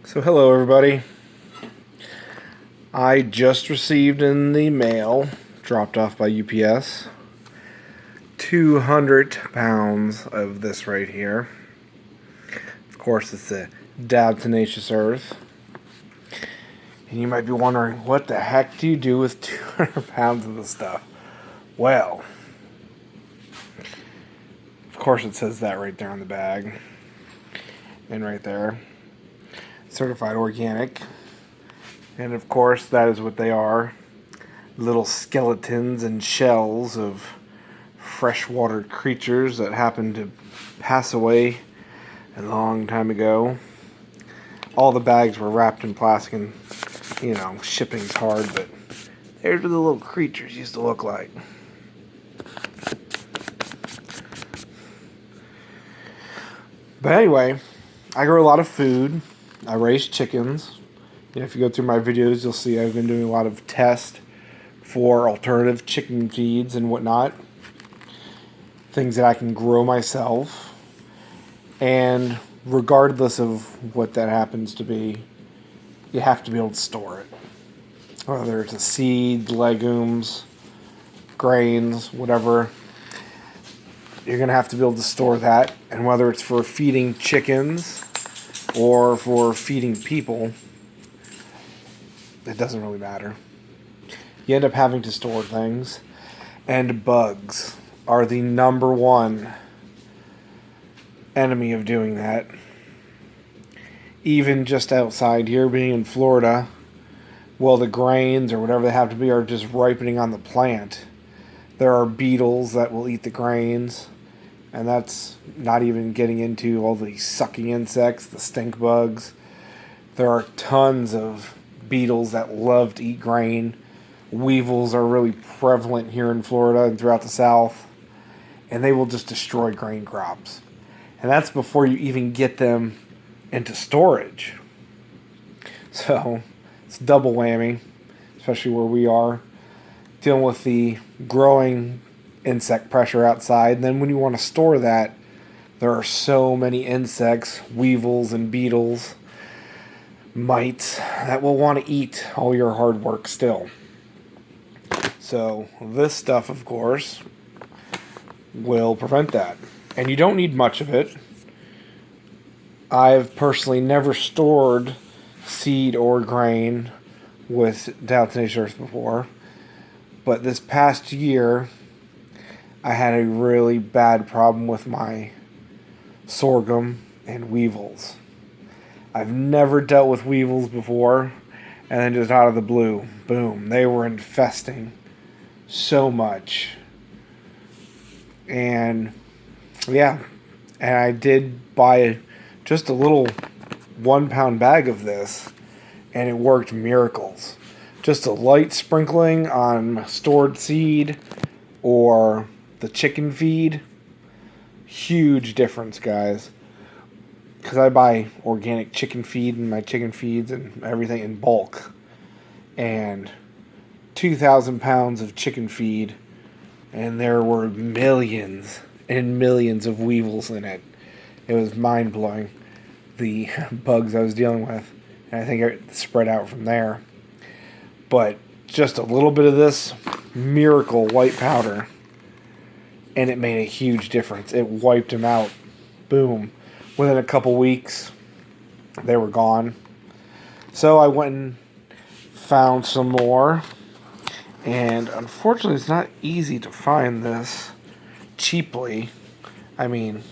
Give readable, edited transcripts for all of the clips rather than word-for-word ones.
So hello everybody. I just received in the mail, dropped off by UPS, 200 pounds of this right here. Of course it's the Diatomaceous earth. And you might be wondering, what the heck do you do with 200 pounds of this stuff? Well, of course it says that right there on the bag. And right there. Certified organic. And of course, that is what they are. Little skeletons and shells of freshwater creatures that happened to pass away a long time ago. All the bags were wrapped in plastic and, shipping's hard, but there's what the little creatures used to look like. But anyway, I grow a lot of food. I raise chickens. If you go through my videos, you'll see I've been doing a lot of tests for alternative chicken feeds and whatnot. Things that I can grow myself. And regardless of what that happens to be, you have to be able to store it. Whether it's a seed, legumes, grains, whatever, you're going to have to be able to store that. And whether it's for feeding chickens or for feeding people, it doesn't really matter. You end up having to store things. And bugs are the number one enemy of doing that. Even just outside here, being in Florida, well, the grains or whatever they have to be are just ripening on the plant. There are beetles that will eat the grains. And that's not even getting into all the sucking insects, the stink bugs. There are tons of beetles that love to eat grain. Weevils are really prevalent here in Florida and throughout the South. And they will just destroy grain crops. And that's before you even get them into storage. So it's double whammy, especially where we are, dealing with the growing insect pressure outside. And then when you want to store that, there are so many insects, weevils and beetles, mites, that will want to eat all your hard work still. So this stuff, of course, will prevent that. And you don't need much of it. I've personally never stored seed or grain with Diatomaceous earth before. But this past year, I had a really bad problem with my sorghum and weevils. I've never dealt with weevils before, and then just out of the blue, boom, they were infesting so much. And yeah, and I did buy just a little 1 pound bag of this, and it worked miracles. Just a light sprinkling on stored seed or the chicken feed. Huge difference, guys. Because I buy organic chicken feed and my chicken feeds and everything in bulk. And 2,000 pounds of chicken feed, and there were millions and millions of weevils in it. It was mind-blowing, the bugs I was dealing with. And I think it spread out from there. But just a little bit of this miracle white powder, and it made a huge difference. It wiped them out. Boom. Within a couple weeks, they were gone. So I went and found some more. And unfortunately, it's not easy to find this cheaply. I mean,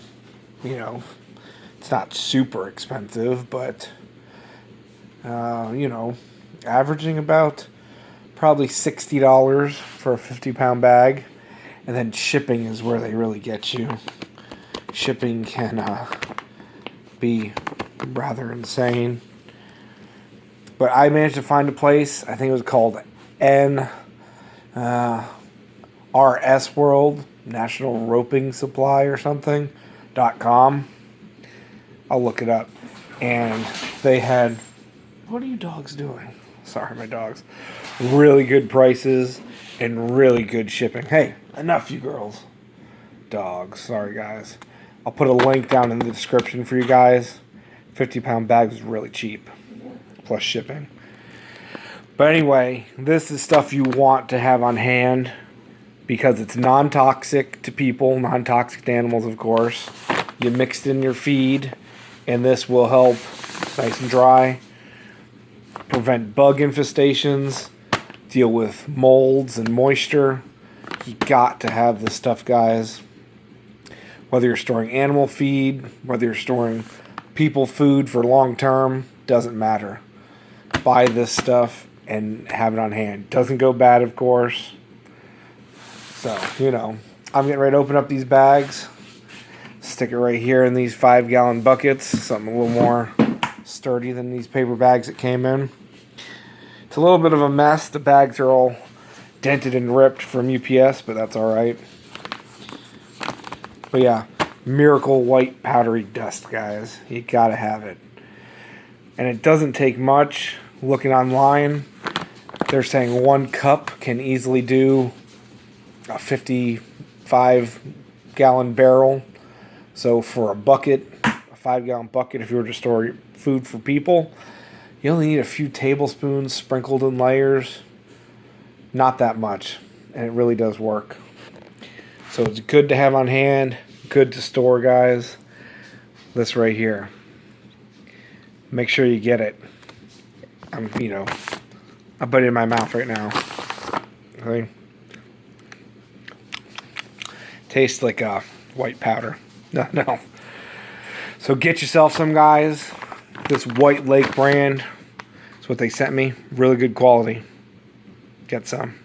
it's not super expensive, but, averaging about probably $60 for a 50-pound bag. And then shipping is where they really get you. Shipping can be rather insane. But I managed to find a place. I think it was called NRS World, National Roping Supply or something, .com. I'll look it up. And they had... What are you dogs doing? Sorry, my dogs. Really good prices and really good shipping. Hey, enough, you girls. Dogs. Sorry, guys. I'll put a link down in the description for you guys. 50-pound bag is really cheap. plus shipping. But anyway, this is stuff you want to have on hand because it's non-toxic to people, non-toxic to animals, of course. You mix it in your feed, and this will help nice and dry, prevent bug infestations, deal with molds and moisture. You got to have this stuff, guys. Whether you're storing animal feed, whether you're storing people food for long term, doesn't matter. Buy this stuff and have it on hand. Doesn't go bad, of course. So, you know, I'm getting ready to open up these bags. Stick it right here in these 5-gallon buckets. Something a little more sturdy than these paper bags that came in. It's a little bit of a mess. The bags are all dented and ripped from UPS, but that's alright. But yeah, Miracle White Powdery Dust, guys. You gotta have it. And it doesn't take much. Looking online, they're saying 1 cup can easily do a 55-gallon barrel. So for a bucket, a 5-gallon bucket, if you were to store food for people, you only need a few tablespoons sprinkled in layers. Not that much, and it really does work. So it's good to have on hand, good to store, guys. This right here. Make sure you get it. I put it in my mouth right now. Okay. Tastes like white powder. No. So get yourself some, guys. This White Lake brand. That's what they sent me. Really good quality. Get some.